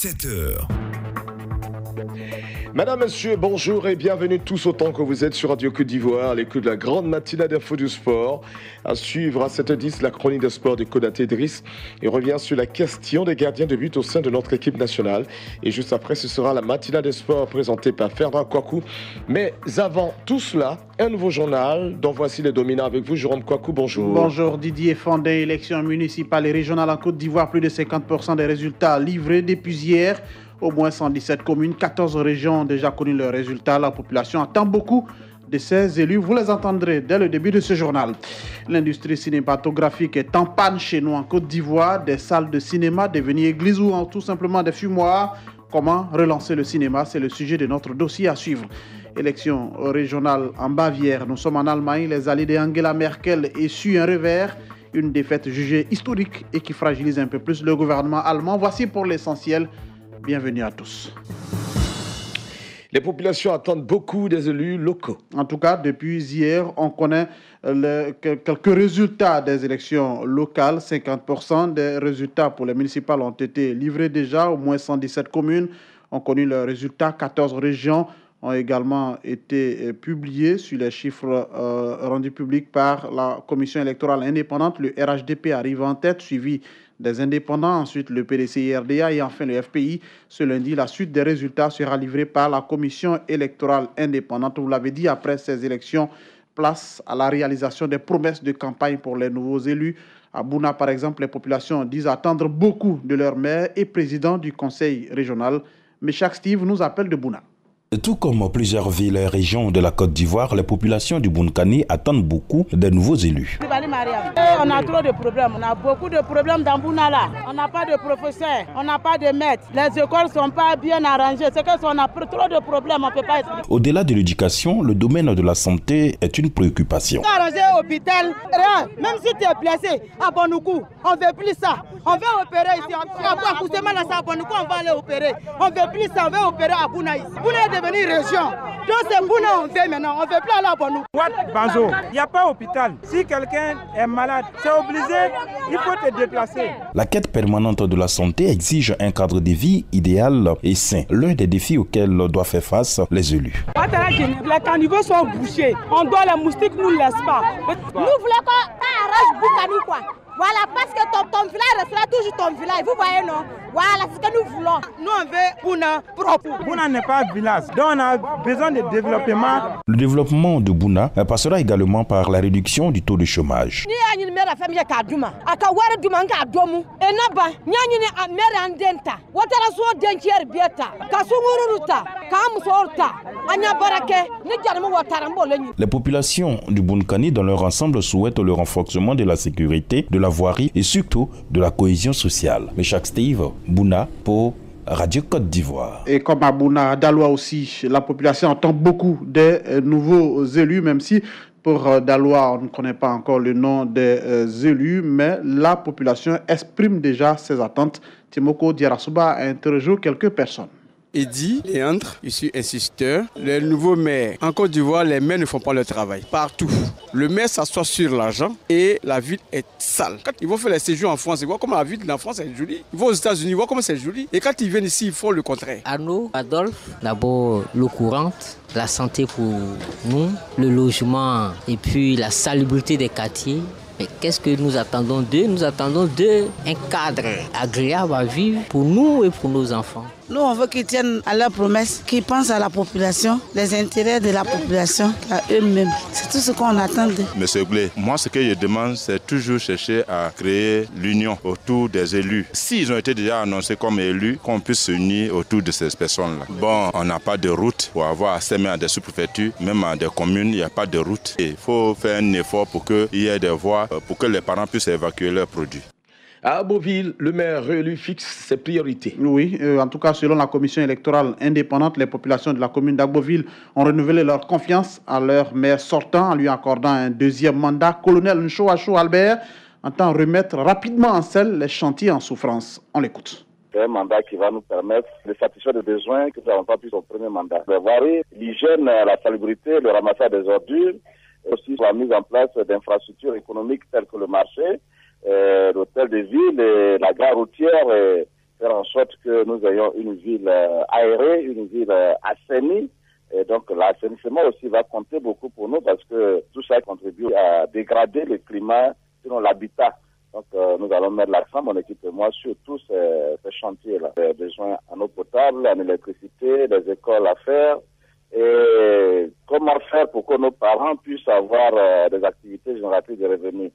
7h. Madame, monsieur, bonjour et bienvenue tous autant que vous êtes sur Radio Côte d'Ivoire, à l'écoute de la grande matinale d'info du sport. À suivre à 7h10, la chronique de sport de Konaté Driss. Il revient sur la question des gardiens de but au sein de notre équipe nationale. Et juste après, ce sera la matinale de sport présentée par Ferdinand Kouakou. Mais avant tout cela, un nouveau journal dont voici les dominants avec vous. Jérôme Kouakou, bonjour. Bonjour Didier Fondé, élections municipales et régionales en Côte d'Ivoire. Plus de 50% des résultats livrés depuis hier. Au moins 117 communes, 14 régions ont déjà connu leurs résultats. La population attend beaucoup de ces élus. Vous les entendrez dès le début de ce journal. L'industrie cinématographique est en panne chez nous en Côte d'Ivoire. Des salles de cinéma devenues églises ou tout simplement des fumoirs. Comment relancer le cinéma? C'est le sujet de notre dossier à suivre. Élection régionale en Bavière. Nous sommes en Allemagne. Les alliés d'Angela Merkel essuient un revers. Une défaite jugée historique et qui fragilise un peu plus le gouvernement allemand. Voici pour l'essentiel. Bienvenue à tous. Les populations attendent beaucoup des élus locaux. En tout cas, depuis hier, on connaît quelques résultats des élections locales. 50% des résultats pour les municipales ont été livrés déjà. Au moins 117 communes ont connu leurs résultats. 14 régions ont également été publiées sur les chiffres rendus publics par la Commission électorale indépendante. Le RHDP arrive en tête, suivi des indépendants, ensuite le PDC-IRDA et enfin le FPI. Ce lundi, la suite des résultats sera livrée par la Commission électorale indépendante. Vous l'avez dit, après ces élections, place à la réalisation des promesses de campagne pour les nouveaux élus. À Bouna, par exemple, les populations disent attendre beaucoup de leur maire et président du conseil régional. Méchac Steve nous appelle de Bouna. Tout comme plusieurs villes et régions de la Côte d'Ivoire, les populations du Bounkani attendent beaucoup des nouveaux élus. On a trop de problèmes. On a beaucoup de problèmes dans Bouna. On n'a pas de professeurs, on n'a pas de maîtres. Les écoles ne sont pas bien arrangées. C'est qu'on a trop de problèmes, on ne peut pas expliquer. Au-delà de l'éducation, le domaine de la santé est une préoccupation. Arranger l'hôpital, même si tu es blessé à Bonoukou, on ne veut plus ça. On veut opérer ici. On va aller opérer. On ne veut plus ça, on veut opérer à Bouna ici. Venir région. Donc c'est Bouna on fait maintenant, on ne veut plus aller à Bonou. Banzo, il n'y a pas d'hôpital. Si quelqu'un est malade, c'est obligé, il faut te déplacer. La quête permanente de la santé exige un cadre de vie idéal et sain. L'un des défis auxquels doivent faire face les élus. Les caniveaux sont bouchés. On doit les moustiques nous laissent pas. Nous voulons qu'on arrache Boukani quoi. Voilà, parce que ton village restera toujours ton village. Vous voyez, non? Voilà, c'est ce que nous voulons. Nous, on veut Bouna propre. Bouna n'est pas un village, donc on a besoin de développement. Le développement de Bouna passera également par la réduction du taux de chômage. Les populations du Bounkani dans leur ensemble souhaitent le renforcement de la sécurité, de la voirie et surtout de la cohésion sociale. Mais chaque Steve, Bouna pour Radio Côte d'Ivoire. Et comme à Bouna, Daloa aussi, la population attend beaucoup des nouveaux élus, même si pour Daloa, on ne connaît pas encore le nom des élus, mais la population exprime déjà ses attentes. Timoko Diarasuba a interrogé quelques personnes. Eddy Léandre, je suis insisteur. Les nouveaux maires, en Côte d'Ivoire, les maires ne font pas leur travail. Partout. Le maire s'assoit sur l'argent et la ville est sale. Quand ils vont faire les séjours en France, ils voient comment la ville de la France est jolie. Ils vont aux États-Unis, ils voient comment c'est joli. Et quand ils viennent ici, ils font le contraire. Arnaud, Adolphe, d'abord l'eau courante, la santé pour nous, le logement et puis la salubrité des quartiers. Mais qu'est-ce que nous attendons d'eux? Nous attendons d'eux un cadre agréable à vivre pour nous et pour nos enfants. Nous, on veut qu'ils tiennent à leurs promesses, qu'ils pensent à la population, les intérêts de la population, à eux-mêmes. C'est tout ce qu'on attend d'eux. Monsieur Blé, moi, ce que je demande, c'est toujours chercher à créer l'union autour des élus. S'ils ont été déjà annoncés comme élus, qu'on puisse s'unir autour de ces personnes-là. Bon, on n'a pas de route pour avoir accès à des sous-préfectures, même à des communes, il n'y a pas de route. Il faut faire un effort pour qu'il y ait des voies, pour que les parents puissent évacuer leurs produits. À Aboville, le maire réélu fixe ses priorités. Oui, en tout cas, selon la commission électorale indépendante, les populations de la commune d'Aboville ont renouvelé leur confiance à leur maire sortant en lui accordant un deuxième mandat. Colonel Nchoachou Albert entend remettre rapidement en selle les chantiers en souffrance. On l'écoute. C'est un mandat qui va nous permettre de satisfaire des besoins que nous n'avons pas pu au premier mandat. La voirie, l'hygiène, la salubrité, le ramassage des ordures, et aussi la mise en place d'infrastructures économiques telles que le marché, l'hôtel de ville, et la gare routière, et faire en sorte que nous ayons l'habitat. Donc nous allons mettre l'accent, mon équipe et moi, sur tous ces chantiers-là. Des besoins en eau potable, en électricité, des écoles à faire. Et comment faire pour que nos parents puissent avoir des activités génératrices de revenus.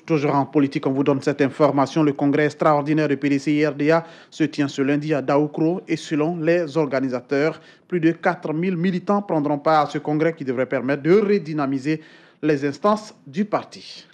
Toujours en politique, on vous donne cette information. Le congrès extraordinaire du PDC-IRDA se tient ce lundi à Daoukro et selon les organisateurs, plus de 4000 militants prendront part à ce congrès qui devrait permettre de redynamiser les instances du parti.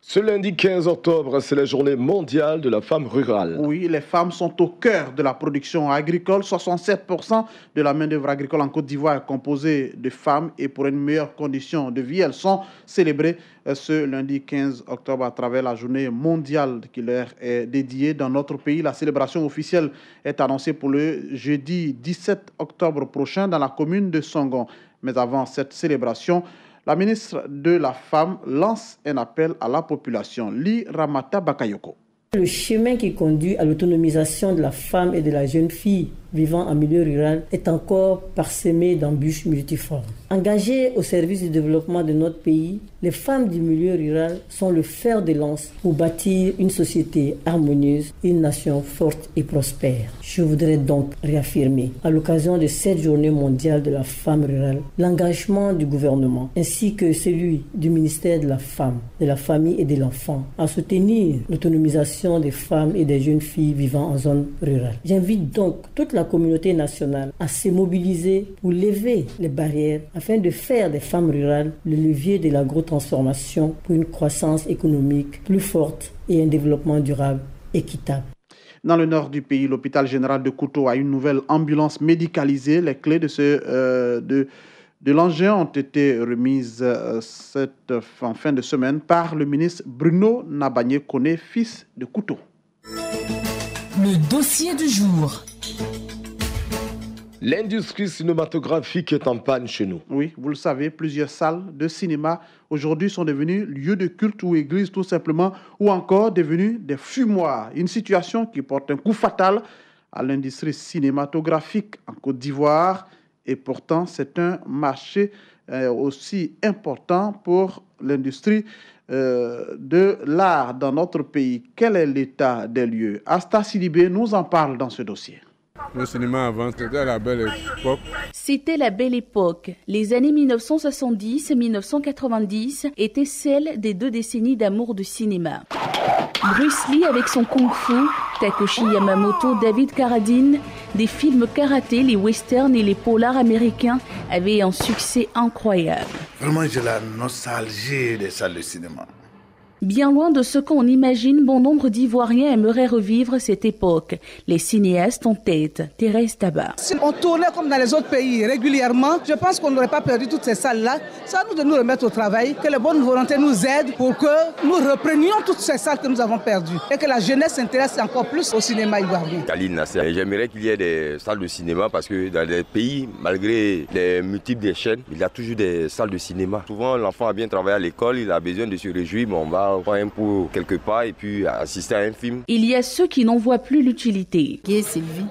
Ce lundi 15 octobre, c'est la journée mondiale de la femme rurale. Oui, les femmes sont au cœur de la production agricole. 67% de la main-d'œuvre agricole en Côte d'Ivoire est composée de femmes et pour une meilleure condition de vie, elles sont célébrées ce lundi 15 octobre à travers la journée mondiale qui leur est dédiée dans notre pays. La célébration officielle est annoncée pour le jeudi 17 octobre prochain dans la commune de Songon. Mais avant cette célébration, la ministre de la Femme lance un appel à la population. Li Ramata Bakayoko. Le chemin qui conduit à l'autonomisation de la femme et de la jeune fille vivant en milieu rural est encore parsemé d'embûches multiformes. Engagées au service du développement de notre pays, les femmes du milieu rural sont le fer de lance pour bâtir une société harmonieuse, une nation forte et prospère. Je voudrais donc réaffirmer, à l'occasion de cette journée mondiale de la femme rurale, l'engagement du gouvernement ainsi que celui du ministère de la Femme, de la Famille et de l'Enfant à soutenir l'autonomisation des femmes et des jeunes filles vivant en zone rurale. J'invite donc toute la communauté nationale à se mobiliser pour lever les barrières afin de faire des femmes rurales le levier de l'agrotransformation pour une croissance économique plus forte et un développement durable équitable. Dans le nord du pays, l'hôpital général de Kouto a une nouvelle ambulance médicalisée. Les clés de l'engin ont été remises en fin de semaine par le ministre Bruno Nabagné-Koné, fils de Kouto. Le dossier du jour. L'industrie cinématographique est en panne chez nous. Oui, vous le savez, plusieurs salles de cinéma aujourd'hui sont devenues lieux de culte ou églises tout simplement, ou encore devenues des fumoirs. Une situation qui porte un coup fatal à l'industrie cinématographique en Côte d'Ivoire. Et pourtant, c'est un marché aussi important pour l'industrie de l'art dans notre pays. Quel est l'état des lieux? Asta Sidibé nous en parle dans ce dossier. Le cinéma avant, c'était la belle époque. C'était la belle époque. Les années 1970 et 1990 étaient celles des 2 décennies d'amour du cinéma. Bruce Lee avec son kung-fu, Takeshi Yamamoto, David Carradine, des films karaté, les westerns et les polars américains avaient un succès incroyable. Vraiment, j'ai la nostalgie des salles de cinéma. Bien loin de ce qu'on imagine, bon nombre d'Ivoiriens aimeraient revivre cette époque. Les cinéastes en tête, Thérèse Tabar. Si on tournait comme dans les autres pays régulièrement, je pense qu'on n'aurait pas perdu toutes ces salles-là. C'est à nous de nous remettre au travail, que les bonnes volontés nous aident pour que nous reprenions toutes ces salles que nous avons perdues et que la jeunesse s'intéresse encore plus au cinéma ivoirien. Khalil Nasser, j'aimerais qu'il y ait des salles de cinéma parce que dans les pays, malgré les multiples des chaînes, il y a toujours des salles de cinéma. Souvent, l'enfant a bien travaillé à l'école, il a besoin de se réjouir, mais on va prendre un pot quelque part et puis assister à un film. Il y a ceux qui n'en voient plus l'utilité. Qui est Sylvie?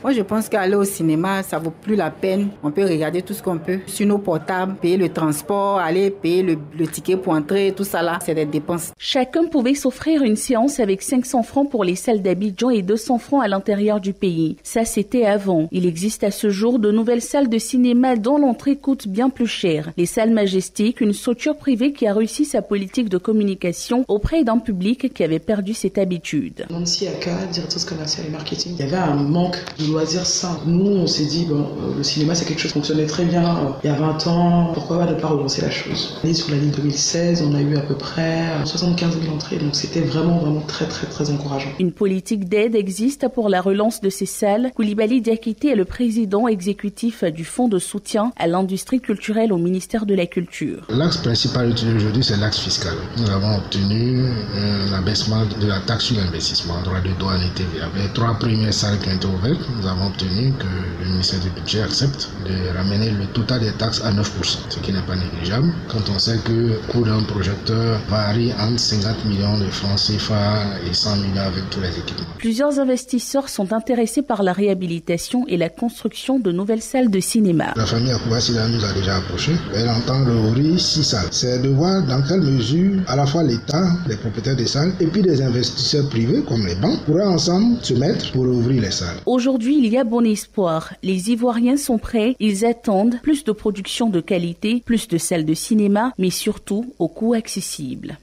Moi, je pense qu'aller au cinéma, ça vaut plus la peine. On peut regarder tout ce qu'on peut sur nos portables, payer le transport, aller payer le ticket pour entrer, tout ça là, c'est des dépenses. Chacun pouvait s'offrir une séance avec 500 francs pour les salles d'Abidjan et 200 francs à l'intérieur du pays. Ça, c'était avant. Il existe à ce jour de nouvelles salles de cinéma dont l'entrée coûte bien plus cher. Les salles Majestiques, une structure privée qui a réussi sa politique de communication auprès d'un public qui avait perdu cette habitude. Nancy Aka, directrice commerciale et marketing, il y avait un manque de loisirs sains. Nous, on s'est dit, le cinéma, c'est quelque chose qui fonctionnait très bien il y a 20 ans, pourquoi ne pas relancer la chose? Sur l'année 2016, on a eu à peu près 75 000 entrées, donc c'était vraiment très, très, très encourageant. Une politique d'aide existe pour la relance de ces salles. Koulibaly Diakité est le président exécutif du Fonds de soutien à l'industrie culturelle au ministère de la Culture. L'axe principal utilisé aujourd'hui, c'est l'axe fiscal. Nous avons obtenu un abaissement de la taxe sur l'investissement, droit de douane et TVA. Les 3 premières salles qui ont été ouvertes, nous avons obtenu que le ministère du Budget accepte de ramener le total des taxes à 9%, ce qui n'est pas négligeable quand on sait que le coût d'un projecteur varie entre 50 millions de francs CFA et 100 millions avec tous les équipements. Plusieurs investisseurs sont intéressés par la réhabilitation et la construction de nouvelles salles de cinéma. La famille Akouba-Sila nous a déjà approché. Elle entend rouvrir 6 salles. C'est de voir dans quelle mesure à la fois l'État, les propriétaires des salles et puis des investisseurs privés comme les banques pourraient ensemble se mettre pour ouvrir les salles. Aujourd'hui, il y a bon espoir. Les Ivoiriens sont prêts. Ils attendent plus de production de qualité, plus de salles de cinéma, mais surtout au coût accessible.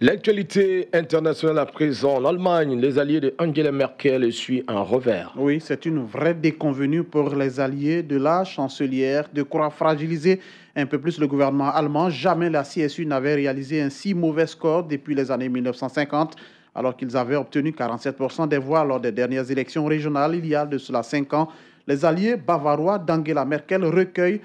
L'actualité internationale à présent, l'Allemagne, les alliés de Angela Merkel essuient un revers. Oui, c'est une vraie déconvenue pour les alliés de la chancelière de croire fragiliser un peu plus le gouvernement allemand. Jamais la CSU n'avait réalisé un si mauvais score depuis les années 1950, alors qu'ils avaient obtenu 47% des voix lors des dernières élections régionales il y a de cela 5 ans. Les alliés bavarois d'Angela Merkel recueillent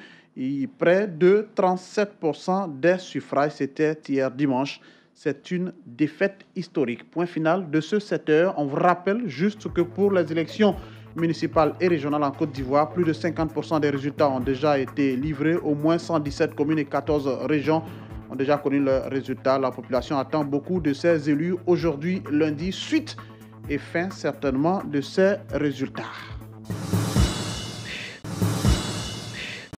près de 37% des suffrages. C'était hier dimanche. C'est une défaite historique. Point final de ce 7h. On vous rappelle juste que pour les élections municipales et régionales en Côte d'Ivoire, plus de 50% des résultats ont déjà été livrés. Au moins 117 communes et 14 régions ont déjà connu leurs résultats. La population attend beaucoup de ces élus aujourd'hui, lundi, suite et fin certainement de ces résultats.